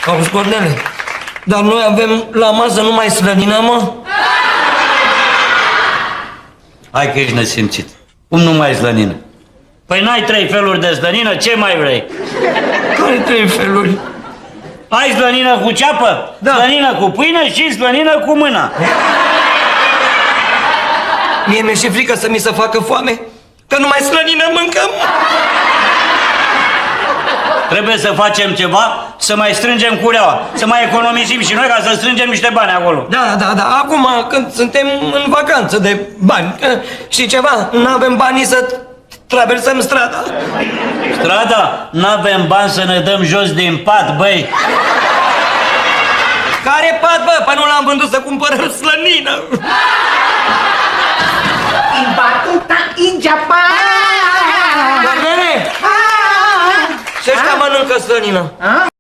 Auzi, Cornele, dar noi avem la masă numai slănină, mă? Hai că ești nesimțit. Cum nu mai slănină? Păi n-ai 3 feluri de slănină, ce mai vrei? Care 3 feluri? Ai slănină cu ceapă, Da. slănină cu pâine și slănină cu mâna. Mie mi-e și frică să mi se facă foame, că numai slănină mâncăm. Trebuie să facem ceva, să mai strângem cureaua, să mai economisim și noi ca să strângem niște bani acolo. Da, acum când suntem în vacanță de bani, știi ceva, n-avem bani să traversăm strada. Strada? N-avem bani să ne dăm jos din pat, băi. Care pat, bă? Păi nu l-am vândut să cumpărăm slănină. Batuta in Japan. Cornele! Și ăștia mănâncă slănină.